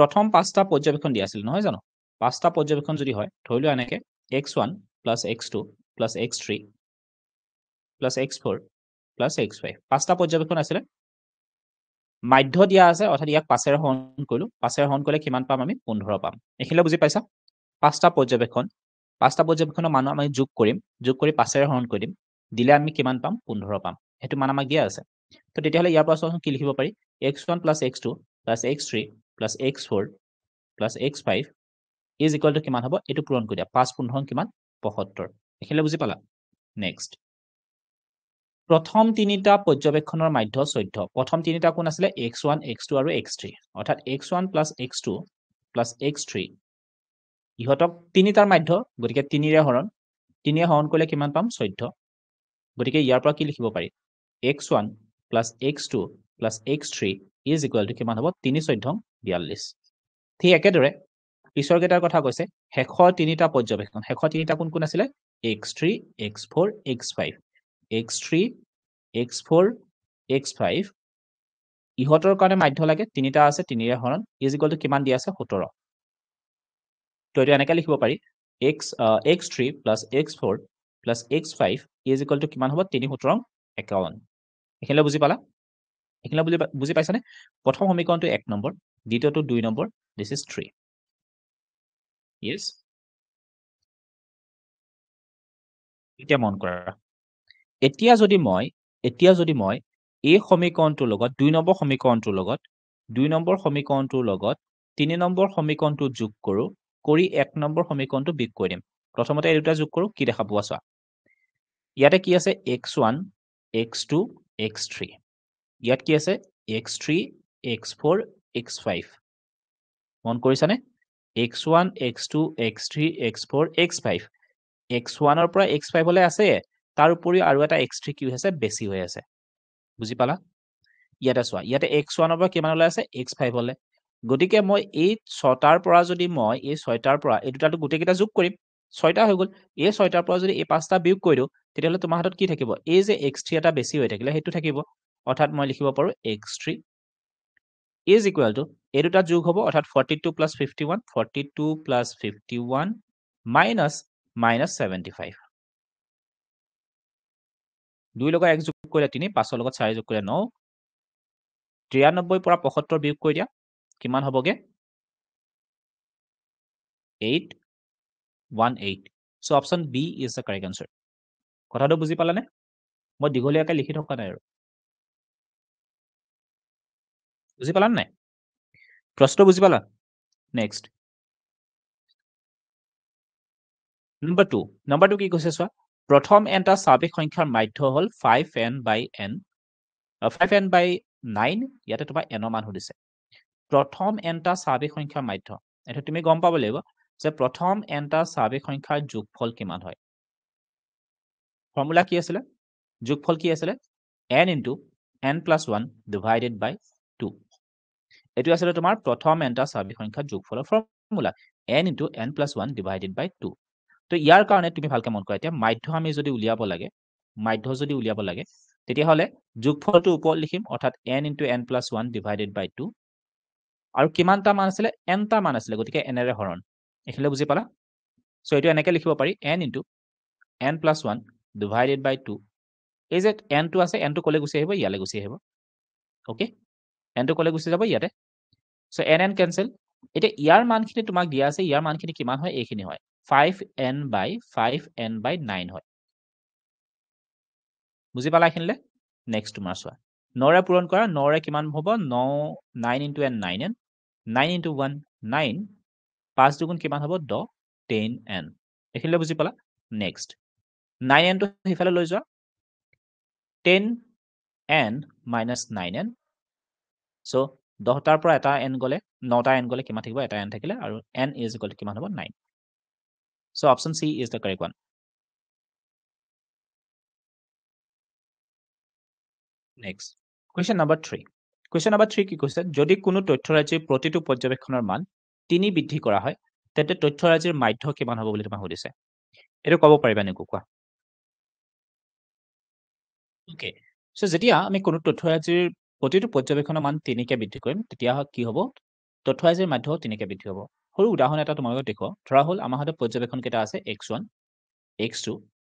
প্ৰথম পাঁচটা পৰ্যবেক্ষণ দিয়া আছিল নহয় জানো পাঁচটা পৰ্যবেক্ষণ যদি হয় ধৰিলো এনেকে x1 + x2 + x3 + x4 + x5 পাঁচটা পৰ্যবেক্ষণ আছিলে মাধ্য দিয়া আছে অৰ্থাৎ ইয়াক 5 হৰণ কৰিলো 5 হৰণ কৰিলে কিমান পাম আমি 15 পাম এখিলে বুজি পাইছা পাঁচটা পৰ্যবেক্ষণৰ মান আমি যোগ কৰিম যোগ কৰি 5 হৰণ কৰি দিম দিলে আমি কিমান পাম 15 পাম হেতু মান আমাক দিয়া আছে তো তেতিয়া হলে ইয়াৰ পৰা চোন কি লিখিব পাৰি x1 + x2 + x3 + x4 + x5 is equal to কিমান হ'ব এটো পূৰণ কৰি দিয়া 5 15 কিমান 75 এখিলে বুজি পালা নেক্সট প্ৰথম তিনিটা পৰ্যবেক্ষণৰ মাধ্য 14 প্ৰথম তিনিটা কোন আছিলে x1 x2 আৰু x3 অৰ্থাৎ x1 + x2 + x3 ইহতক তিনিটাৰ মাধ্য গতিকে 3 ৰে হৰণ 3 ৰে হৰণ কৰিলে কিমান পাম 14 গতিকে ইয়াৰ পৰা কি লিখিব পাৰি x1 + x2 + x3 is equal to কিমান হ'ব 3 14 42 ঠিক একেদৰে পিছৰ কেইটাৰ কথা কৈছে শেষৰ তিনিটা পৰ্যবেক্ষণ শেষৰ তিনিটা কোন কোন আছিলে x3 x4 x5 x3 x4 x5 ইহতৰ কাৰণে মাধ্য লাগে তিনিটা আছে 3 ৰে হৰণ is equal to কিমান দিয়া আছে 17 তো এটা এনেকৈ লিখিব পাৰি x3 + x4 + x5 is equal to কিমান হ'ব 3 17 51 এখিলে বুজি পালা এখিলে বুজি পাইছানে প্ৰথম সমীকৰণটো 1 নম্বৰ দ্বিতীয়টো 2 নম্বৰ this is 3 yes এতিয়া মন কৰা এতিয়া যদি মই এই সমীকৰণটোৰ লগত 2 নম্বৰ সমীকৰণটোৰ লগত 2 নম্বৰ সমীকৰণটোৰ লগত 3 নম্বৰ সমীকৰণটো যোগ কৰো কৰি 1 নম্বৰ সমীকৰণটো বিয়োগ কৰি দিম প্ৰথমতে এই দুটা যোগ কৰো কি দেখা পোৱা চোৱা ইয়াতে কি আছে x1 x2 x3 ইয়াত কি আছে x3 x4 x5 মন কৰিছানে x1 x2 x3 x4 x5 x1 ৰ পৰা x5 লৈ আছে তাৰ উপৰি আৰু এটা x3 কি হৈছে বেছি হৈ আছে বুজি পালা ইয়াতে চোৱা ইয়াতে x1 ৰ পৰা কিমান লৈ আছে x5 লৈ গতিকে মই এই 6টাৰ পৰা যদি মই এই 6টাৰ পৰা এই দুটাটো গুটে কিটা যোগ কৰিম 6টা হৈ গল এই 6টাৰ পৰা যদি এই 5টা বিয়োগ কৰি দিও তেতিয়া হলে তোমাৰ হাতত কি থাকিব এই যে x3 এটা বেছি হৈ থাকিলে হেতু থাকিব অৰ্থাৎ মই লিখিব পাৰো x3 is equal to এই দুটা যোগ হ'ব অৰ্থাৎ 42 + 51 42 + 51 minus 75 2 লগত 1 যোগ কৰিলে 3 5 লগত 4 যোগ কৰিলে 9 93 পৰা 75 বিয়োগ কৰি দিয়া কিমান হ'বগে 818 so option B is the correct answer কথাটো বুজি পালানে মই দীঘলীয়াকৈ লিখি থকা নাই আৰু বুজি পালা নাই প্ৰশ্ন বুজি পালা নেক্সট নম্বৰ 2 কি কৈছে চোৱা প্ৰথম এটা স্বাভাৱিক সংখ্যাৰ মাধ্য হল 5n/n 5n/9 ইয়াতে তোমাৰ n ৰ মান সুধিছে প্ৰথম এটা স্বাভাৱিক সংখ্যাৰ মাধ্য এটা তুমি গম পাব লাগিব যে প্ৰথম এটা স্বাভাৱিক সংখ্যাৰ যোগফল কিমান হয় ফৰ্মুলা কি আছিল যোগফল কি আছিল n * n + 1 divided by 2 এটো আছিল তোমাৰ প্ৰথম এটা স্বাভাৱিক সংখ্যাৰ যোগফলৰ formula n * n + 1 divided by 2 তো ইয়াৰ কাৰণে তুমি ভালকে মন কৰা এতিয়া মাধ্য আমি যদি উলিয়াব লাগে তেতিয়া হলে যোগফলটো ওপৰত লিখিম অৰ্থাৎ n * n + 1 divided by 2 আৰু কিমানটা মান আছিল n টা মান আছিল গতিকে n ৰে হৰণ এখিলে বুজি পালা সো এটো এনেকৈ লিখিব পাৰি n * n + 1 divided by 2 এই যে n টো আছে n টো কলে গুছি আহিব ইয়ালে গুছি আহিব ওকে n টো কলে গুছি যাব ইয়াতে সো n cancel এতিয়া ইয়াৰ মানখিনি তোমাক দিয়া আছে ইয়াৰ মানখিনি কিমান হয় এইখিনি হয় 5n/5n/9 হয় বুজি পালা এখিনলে নেক্সট তোমাৰ চোৱা 9 ৰে পূৰণ কৰা 9 ৰে কিমান হ'ব 9 9 * n 9n 9 * 1 9 5 দুগুণ কিমান হ'ব 10 10n এখিনলে বুজি পালা নেক্সট 9n টো হিফালে লৈ যোৱা 10n - 9n সো 10টাৰ পৰা এটা n গলে 9টা n গলে কিমান থাকিব এটা n থাকিলে আৰু n is equal to কিমান হ'ব 9 so option C is the correct one next question number 3 কি কৈছে যদি কোনো তথ্যৰাজিৰ প্ৰতিটো পৰ্যবেক্ষণৰ মান 3 বৃদ্ধি কৰা হয় তেন্তে তথ্যৰাজিৰ মাধ্য কিমান হ'ব বুলি তোমাক সুধিছে এটো ক'ব পাৰিবা নেকি কোৱা ওকে সো যেতিয়া আমি কোনো তথ্যৰাজিৰ প্ৰতিটো পৰ্যবেক্ষণৰ মান 3 কে বৃদ্ধি কৰিম তেতিয়া কি হ'ব তথ্যৰাজিৰ মাধ্যও তেনেকৈ বৃদ্ধি হ'ব সৰু উদাহৰণ এটা তোমালোকক দেখুৱাওঁ ধৰা হ'ল আমাৰ হাতত পৰ্যবেক্ষণ কেইটা আছে x1 x2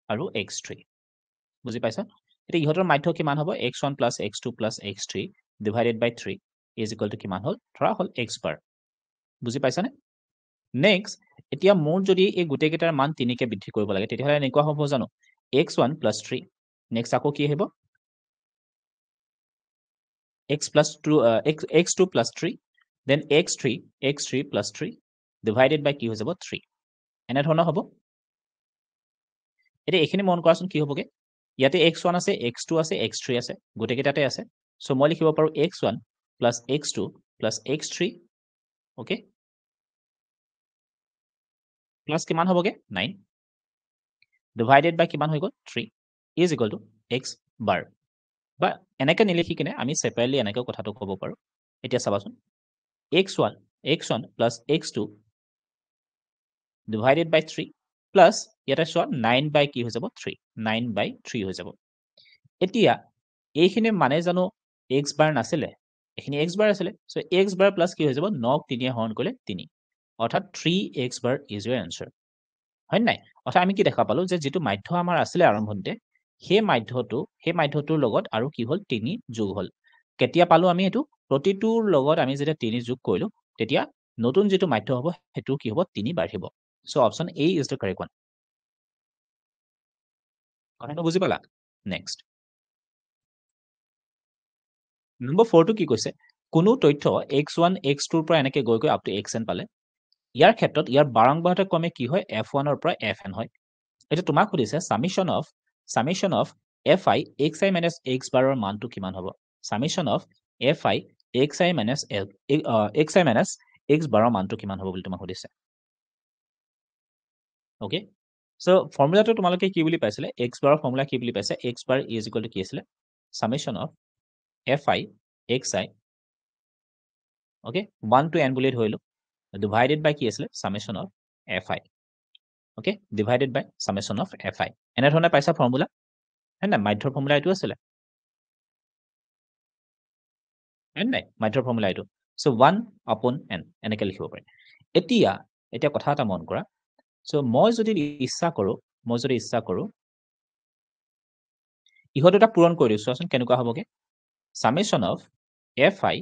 আৰু x3 বুজি পাইছা এতিয়া ইহঁতৰ মাধ্য কিমান হ'ব x1 plus x2 plus x3 divided by 3 is equal to কিমান হ'ল ধৰা হ'ল x bar বুজি পাইছানে নেক্সট এতিয়া মোৰ যদি এই গোটেই কেইটাৰ মান 3 কে বৃদ্ধি কৰিব লাগে তেতিয়াহ'লে এনেকুৱা হ'ব জানো x1 plus 3 নেক্সট আকৌ কি আহিব x2 plus 3 then x3 plus 3 divided by কি হৈ যাব 3 এনে ধৰণৰ হ'ব এতিয়া এইখিনি মন কৰাচোন কি হ'বগে ইয়াতে x1 আছে x2 আছে x3 আছে গোটেই কেইটাতে আছে সো মই লিখিব পাৰো x1 plus x2 plus x3 okay plus কিমান হ'বগে 9 divided by কিমান হৈ গ'ল 3 is equal to x bar বা এনেকৈ নিলিখি কিনে আমি সেপাৰেটলি এনেকৈ কথাটো ক'ব পাৰো এতিয়া চাবাচোন x1 plus x2 divided by 3 plus ইয়াতে চোৱা 9 by কি হৈ যাব 3 9 by 3 হৈ যাব এতিয়া এইখিনি মানে জানো x bar নাছিলে এইখিনি x bar আছিলে সো x bar plus কি হৈ যাব 9 ক 3 হৰণ কৰিলে 3 অৰ্থাৎ 3x bar is your answer হয় নাই অৰ্থাৎ আমি কি দেখা পালো যে যেটো মাধ্য আমাৰ আছিলে আৰম্ভণতে সেই মাধ্যটোৰ লগত আৰু কি হ'ল 3 যোগ হ'ল কেতিয়া পালো আমি এটো প্ৰতিটোৰ লগত আমি যেতিয়া 3 যোগ কৰিলো তেতিয়া নতুন যেটো মাধ্য হ'ব হেতু কি হ'ব 3 বাঢ়িব so option A is the correct one কথাটো বুজি পালা নেক্সট নম্বৰ 4 টো কি কৈছে কোনো তথ্য x1 x2 ৰ পৰা এনেকৈ গৈ আপ টু xn পালে ইয়াৰ ক্ষেত্ৰত ইয়াৰ বাৰংবাৰতা ক্ৰমে কি হয় f1 ৰ পৰা fn হয় এটা তোমাক সুধিছে summation of fi xi minus x বাৰৰ মানটো কিমান হ'ব summation of fi xi minus xi minus x বাৰৰ মানটো কিমান হ'ব বুলি তোমাক সুধিছে ওকে সো ফৰ্মুলাটো তোমালোকে কি বুলি পাইছিলে x বাৰৰ ফৰ্মুলা কি বুলি পাইছে x bar is equal to কি আছিল summation of fi xi okay 1 to n বুলি ধৰিলো divided by কি আছিল summation of fi okay divided by summation of fi এনে ধৰণে পাইছা ফৰ্মুলা হয় না মাধ্যৰ ফৰ্মুলা এটো আছিল হয় নাই মাধ্যৰ ফৰ্মুলা এটো সো 1 upon n এনেকৈ লিখিব পাৰি এতিয়া কথা এটা মন কৰা সো মই যদি ইচ্ছা কৰো ইহত এটা পূৰণ কৰি দিছো চোৱাচোন কেনেকুৱা হ'বগে summation of fi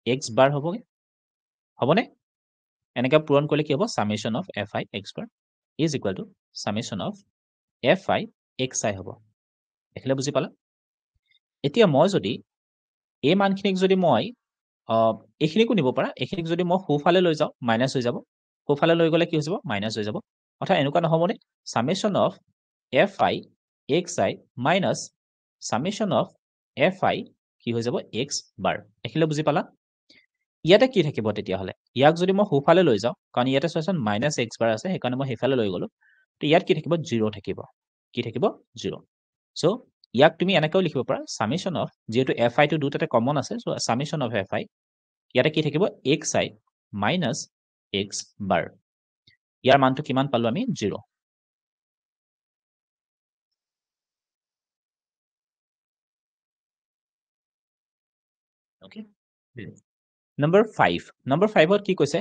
x bar হ'বনে এনেকৈ পূৰণ কৰিলে কি হ'ব summation of fi x bar is equal to summation of fi xi হ'ব দেখিলে বুজি পালা এতিয়া মই যদি এই মানখিনিক যদি মই এইখিনিকো নিব পাৰা এইখিনিক যদি মই সোফালে লৈ যাওঁ মাইনাস হৈ যাব সোফালে লৈ গ'লে কি হৈ যাব মাইনাস হৈ যাব অৰ্থাৎ এনেকুৱা নহ'বনে summation of fi xi minus summation of fi কি হৈ যাব x bar দেখিলে বুজি পালা ইয়াতে কি থাকিব তেতিয়াহ'লে ইয়াক যদি মই সোফালে লৈ যাওঁ কাৰণ ইয়াতে চোৱাচোন মাইনাস x bar আছে সেইকাৰণে মই সেইফালে লৈ গ'লো তো ইয়াত কি থাকিব 0 থাকিব কি থাকিব 0 সো ইয়াক তুমি এনেকৈ লিখিব পাৰা summation of যেহেতু fi টো দুটাতে কমন আছে সো summation of fi ইয়াতে কি থাকিব xi minus x bar ইয়াৰ মানটো কিমান পালো আমি 0 ওকে নম্বৰ 5 ত কি কৈছে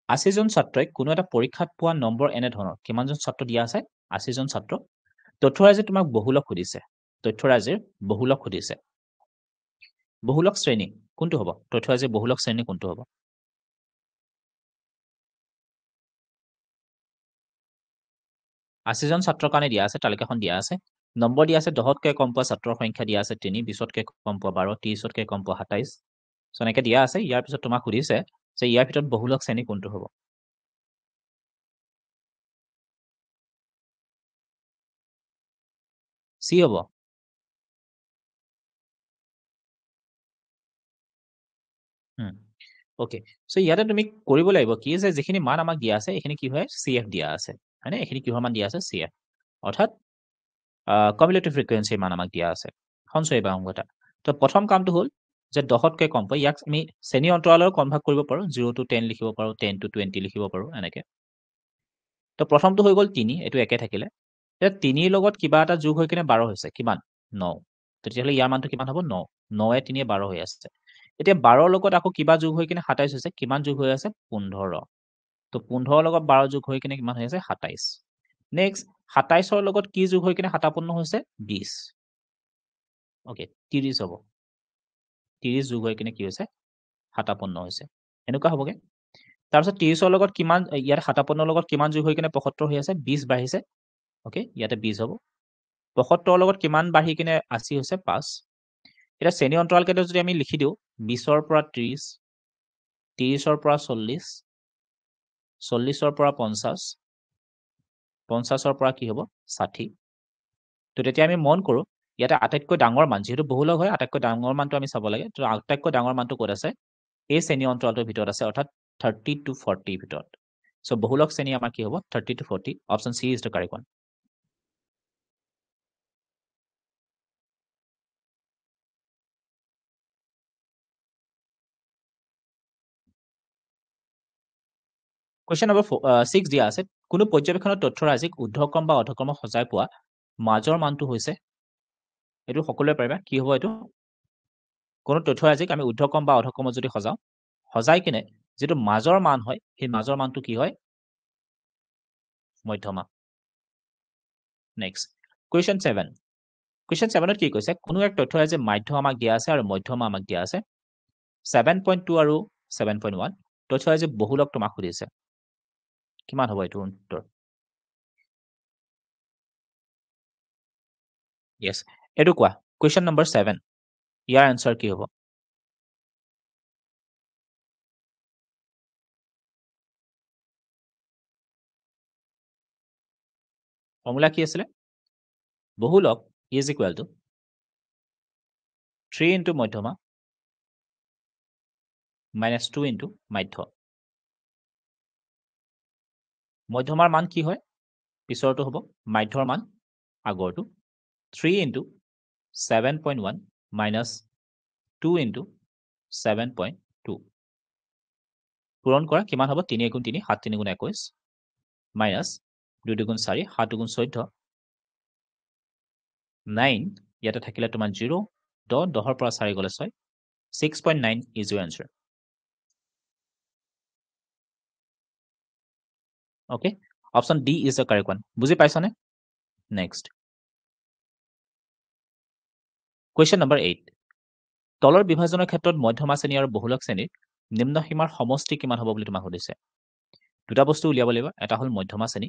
80 জন ছাত্ৰই কোনো এটা পৰীক্ষাত পোৱা নম্বৰ এনে ধৰণৰ কিমানজন ছাত্ৰ দিয়া আছে 80 জন ছাত্ৰ তথ্যৰাজি তোমাক বহুলক সুধিছে তথ্যৰাজিৰ বহুলক সুধিছে বহুলক শ্ৰেণী কোনটো হ'ব তথ্যৰাজিৰ বহুলক শ্ৰেণী কোনটো হ'ব 80 জন ছাত্ৰৰ কাৰণে দিয়া আছে তালিকাখন দিয়া আছে নম্বৰ দিয়া আছে 10তকৈ কম পোৱা ছাত্ৰৰ সংখ্যা দিয়া আছে 3 20তকৈ কম পোৱা 12 30তকৈ কম পোৱা 27 সো এনেকৈ দিয়া আছে ইয়াৰ পিছত তোমাক সুধিছে যে ইয়াৰ ভিতৰত বহুলক শ্ৰেণী কোনটো হ'ব চি হ'ব ওকে সো ইয়াতে তুমি কৰিব লাগিব কি যে যিখিনি মান আমাক দিয়া আছে এইখিনি কি হয় CF দিয়া আছে হয়নে এইখিনি কিহৰ মান দিয়া আছে CF অৰ্থাৎ কমিউলেটিভ ফ্ৰিকুৱেন্সি মান আমাক দিয়া আছে সঞ্চয় বা অংকটা তো প্ৰথম কামটো হ'ল যে 10তকৈ কম পাই ইয়াক আমি শ্ৰেণী অন্তৰালৰ কনভাৰ্ট কৰিব পাৰো 0 to 10 লিখিব পাৰো 10 to 20 লিখিব পাৰো এনেকৈ তো প্ৰথমটো হৈ গ'ল 3 এটো একে থাকিলে এতিয়া 3ৰ লগত কিবা এটা যোগ হৈ কিনে 12 হৈছে কিমান 9 তেতিয়াহ'লে ইয়াৰ মানটো কিমান হ'ব 9 9 এ 3 এ 12 হৈ আছে এতিয়া 12 লগত আকৌ কিবা যোগ হৈ কিনে 27 হৈছে কিমান যোগ হৈ আছে 15 তো 15 লগত 12 যোগ হৈ কিনে কিমান হৈ আছে 27 নেক্সট 27ৰ লগত কি যোগ হৈ কিনে 57 হৈছে 20 ওকে 30 হ'ব 30 যোগ হৈ কিনে কি হৈছে 57 হৈছে এনেকুৱা হ'বগে তাৰপিছত 30ৰ লগত কিমান ইয়াত 57ৰ লগত কিমান যোগ হৈ কিনে 75 হৈ আছে 20 বাঢ়িছে ওকে ইয়াতে 20 হ'ব 75ৰ লগত কিমান বাঢ়ি কিনে 80 হৈছে 5 এটা শ্ৰেণী অন্তৰাল কেইটা যদি আমি লিখি দিওঁ 20ৰ পৰা 30 30ৰ পৰা 40 40ৰ পৰা 50 50ৰ পৰা কি হ'ব 60 তো তেতিয়া আমি মন কৰোঁ ইয়াতে আটাইতকৈ ডাঙৰ মান যেহেতু বহুলক হয় আটাইতকৈ ডাঙৰ মানটো আমি চাব লাগে তো আটাইতকৈ ডাঙৰ মানটো ক'ত আছে এই শ্ৰেণী অন্তৰালটোৰ ভিতৰত আছে অৰ্থাৎ 30 to 40 ভিতৰত সো বহুলক শ্ৰেণী আমাৰ কি হ'ব 30 to 40 option C is the correct one question number 6 দিয়া আছে কোনো পৰ্যবেক্ষণৰ তথ্যৰাজিক ঊৰ্ধ্বক্ৰম বা অধক্ৰমক সজাই পোৱা মাজৰ মানটো হৈছে এইটো সকলোৱে পাৰিবা কি হ'ব এইটো কোনো তথ্যৰাজিক আমি ঊৰ্ধ্বক্ৰম বা অধক্ৰমত যদি সজাওঁ সজাই কিনে যিটো মাজৰ মান হয় সেই মাজৰ মানটো কি হয় মধ্যমা নেক্সট কুৱেশ্যন 7 কুৱেশ্যন 7ত কি কৈছে কোনো এক তথ্যৰাজিৰ মাধ্য আমাক দিয়া আছে আৰু মধ্যমা আমাক দিয়া আছে 7.2 আৰু 7.1 তথ্যৰাজিৰ বহুলক তোমাক সুধিছে কিমান হ'ব এইটো উত্তৰ Yes. এইটো কোৱা কুৱেশ্যন নম্বৰ 7 ইয়াৰ আনসাৰ কি হ'ব ফৰ্মুলা কি আছিলে বহুলক ইজ ইকুৱেল টু 3 ইনটু মধ্যমা মাইনাছ 2 ইনটু মাধ্য মধ্যমাৰ মান কি হয় পিছৰটো হ'ব মাধ্যৰ মান আগৰটো 3 ইনটু 7.1 মাইনাছ 2 ইনটু 7.2 পূৰণ কৰা কিমান হ'ব 3 গুণ 3 7 3 গুণ 21 মাইনাছ 2 দুগুণ 4 7 দুগুণ 14 9 ইয়াতে থাকিলে তোমাৰ 0 10 10ৰ পৰা 4 গ'লে 6 6.9 is Euro answer okay option D is the correct one বুজি পাইছনে নেক্সট কুৱেশ্যন নম্বৰ 8 তলৰ বিভাজনৰ ক্ষেত্ৰত মধ্যমা শ্ৰেণী আৰু বহুলক শ্ৰেণীৰ নিম্ন সীমাৰ সমষ্টি কিমান হ'ব বুলি তোমাক সুধিছে দুটা বস্তু উলিয়াব লাগিব এটা হ'ল মধ্যমা শ্ৰেণী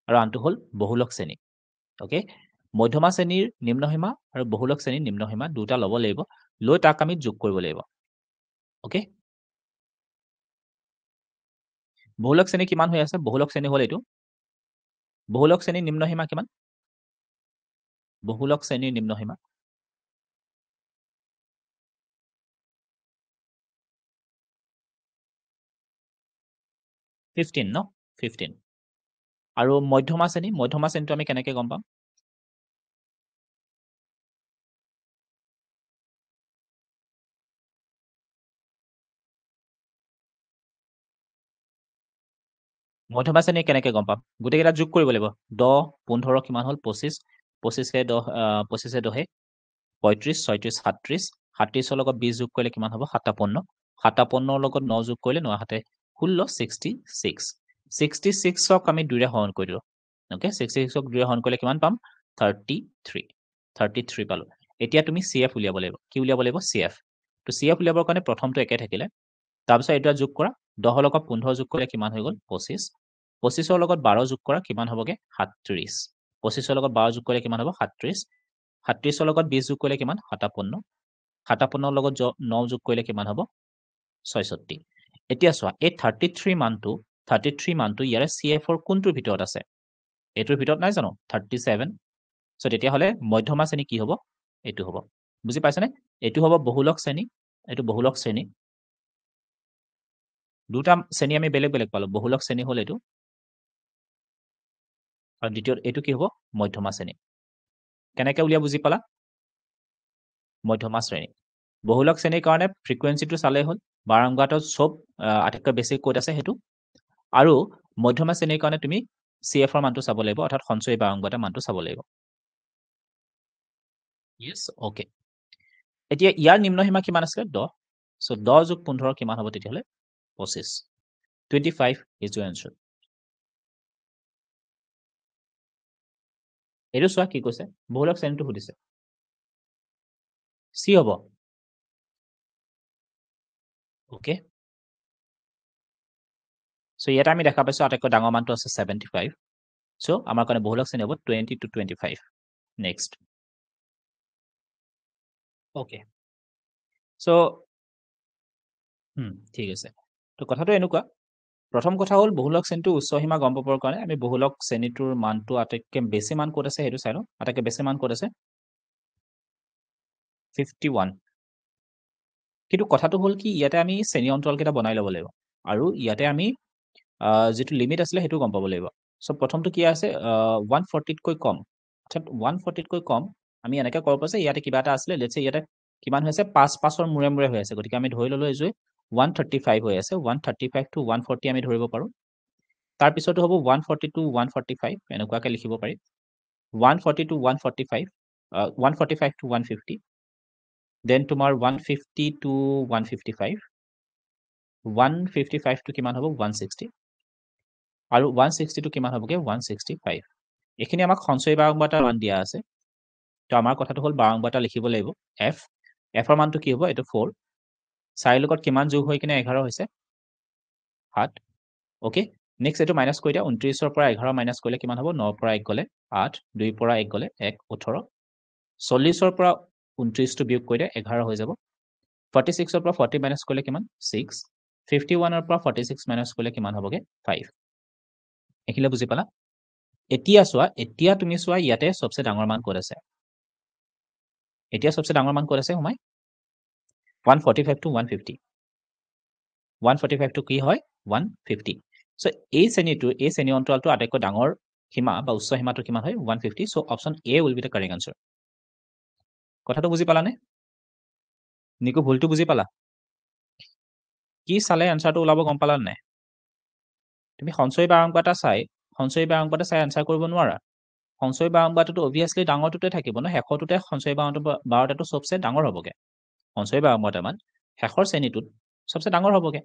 আৰু আনটো হ'ল বহুলক শ্ৰেণী ওকে মধ্যমা শ্ৰেণীৰ নিম্ন সীমা আৰু বহুলক শ্ৰেণীৰ নিম্ন সীমা দুটা ল'ব লাগিব লৈ তাক আমি যোগ কৰিব লাগিব ওকে বহুলক শ্ৰেণী কিমান হৈ আছে বহুলক শ্ৰেণী হ'ল এইটো বহুলক শ্ৰেণীৰ নিম্ন সীমা কিমান বহুলক শ্ৰেণীৰ নিম্ন সীমা 15 ন 15 আৰু মধ্যমা শ্ৰেণীটো আমি কেনেকৈ গম পাম মধ্যমা শ্ৰেণী কেনেকৈ গম পাম গোটেইকেইটা যোগ কৰিব লাগিব 10 15 কিমান হ'ল 25 25 10 25 10 35 36 37 37ৰ লগত 20 যোগ কৰিলে কিমান হ'ব 57 57ৰ লগত 9 যোগ কৰিলে 9 7 16 66 66ক আমি 2ৰে হৰণ কৰি দিলোঁ ওকে 66ক 2ৰে হৰণ কৰিলে কিমান পাম 33 পালোঁ এতিয়া তুমি CF উলিয়াব লাগিব কি উলিয়াব লাগিব CF তো CF উলিয়াবৰ কাৰণে প্ৰথমটো একে থাকিলে তাৰপিছত এটা যোগ কৰা 10ৰ লগত 15 যোগ কৰিলে কিমান হৈ গ'ল 25 25ৰ লগত 12 যোগ কৰা কিমান হ'বগে 37 25ৰ লগত 12 যোগ কৰিলে কিমান হ'ব 37 37ৰ লগত 20 যোগ কৰিলে কিমান 57 57ৰ লগত 9 যোগ কৰিলে কিমান হ'ব 66 এতিয়া চোৱা এই 33 মানটো ইয়াৰে CF ৰ কোনটোৰ ভিতৰত আছে এইটোৰ ভিতৰত নাই জানো 37 সো তেতিয়াহ'লে মধ্যমা শ্ৰেণী কি হ'ব এইটো হ'ব বুজি পাইছানে এইটো হ'ব বহুলক শ্ৰেণী এইটো বহুলক শ্ৰেণী দুটা শ্ৰেণী আমি বেলেগ বেলেগ পালো বহুলক শ্ৰেণী হ'ল এইটো আৰু দ্বিতীয় এইটো কি হ'ব মধ্যমা শ্ৰেণী কেনেকৈ উলিয়া বুজি পালা মধ্যমা শ্ৰেণী বহুলক শ্ৰেণীৰ কাৰণে ফ্ৰিকুৱেঞ্চিটো চালেই হ'ল বাৰংগত চব আটাইতকৈ বেছি ক'ত আছে সেইটো আৰু মধ্যমা শ্ৰেণীৰ কাৰণে তুমি CF ৰ মানটো চাব লাগিব অৰ্থাৎ সঞ্চয়ী বাৰংগতা মানটো চাব লাগিব ইয়েছ ওকে এতিয়া ইয়াৰ নিম্ন সীমা কিমান আছিলে 10 So 10 যোগ 15 কিমান হ'ব তেতিয়াহ'লে 25 25 is your answer এইটো চোৱা কি কৈছে বহুলক শ্ৰেণীটো সুধিছে C হ'ব ওকে So ইয়াতে আমি দেখা পাইছো আটাইতকৈ ডাঙৰ মানটো আছে 75 So আমাৰ কাৰণে বহুলক শ্ৰেণী হ'ব 20 to 25 next Okay So ঠিক আছে তো কথাটো এনেকুৱা প্ৰথম কথা হ'ল বহুলক শ্ৰেণীটো উচ্চ সীমা গম পাবৰ কাৰণে আমি বহুলক শ্ৰেণীটোৰ মানটো আটাইতকৈ বেছি মান ক'ত আছে সেইটো চাই লওঁ আটাইতকৈ বেছি মান ক'ত আছে 51 কিন্তু কথাটো হ'ল কি ইয়াতে আমি শ্ৰেণী অন্তৰালকেইটা বনাই ল'ব লাগিব আৰু ইয়াতে আমি যিটো লিমিট আছিলে সেইটো গম পাব লাগিব চ' প্ৰথমটো কি আছে 140তকৈ কম অৰ্থাৎ 140তকৈ কম আমি এনেকৈ ক'ব পাৰোঁ যে ইয়াতে কিবা এটা আছিলে লেটছে ইয়াতে কিমান হৈ আছে 5 মূৰে মূৰে হৈ আছে গতিকে আমি ধৰি ল'লোঁ যে 135 হৈ আছে 135 to 140 আমি ধৰিব পাৰোঁ তাৰপিছতো হ'ব 140 to 145 এনেকুৱাকৈ লিখিব পাৰি 140 to 145 145 to 150 দেন তোমাৰ 150 to 155 155 to কিমান হ'ব 160 আৰু 160 to কিমান হ'বগে 165 এইখিনি আমাক সঞ্চয় বাৰম্বাৰ এটা মান দিয়া আছে তো আমাৰ কথাটো হ'ল বাৰম্বাৰ এটা লিখিব লাগিব f f ৰ মানটো কি হ'ব এইটো 4 4 লগত কিমান যোগ হৈ কিনে 11 হৈছে 7 ওকে নেক্সট এইটো মাইনাছ কৰি দিয়া 29 ৰ পৰা 11 মাইনাছ কৰিলে কিমান হ'ব 9 ৰ পৰা 1 গ'লে 8 2 ৰ পৰা 1 গ'লে 1 18 40 ৰ পৰা 29 টো বিয়োগ কৰিলে 11 হৈ যাব 46 ৰ পৰা 40 মাইনাছ কৰিলে কিমান 6 51 ৰ পৰা 46 মাইনাছ কৰিলে কিমান হ'বগে 5 এইখিলে বুজি পালা এতিয়া চোৱা এতিয়া তুমি চোৱা ইয়াতে সবচে ডাঙৰ মান ক'ত আছে এতিয়া সবচে ডাঙৰ মান ক'ত আছে হুমাই 145 to 150 145 to কি হয় 150 সো এই শ্ৰেণী অন্তৰালটো আটাইতকৈ ডাঙৰ সীমা বা উচ্চ সীমাটো কিমান হয় 150 so option A will be the correct answer কথাটো বুজি পালানে নিকো ভুলটো বুজি পালা কি চালে আনসাৰটো ওলাব গম পালা নাই তুমি সঞ্চয় বা অংকটা চাই আনসাৰ কৰিব নোৱাৰা সঞ্চয় বা অংকটো অবিয়াসলি ডাঙৰটোতে থাকিব ন শেষৰটোতে সঞ্চয় বা বাৰটাটো সবচে ডাঙৰ হ'বগে সঞ্চয় বা অংকটা মান শেষৰ শ্ৰেণীটোত সবচে ডাঙৰ হ'বগে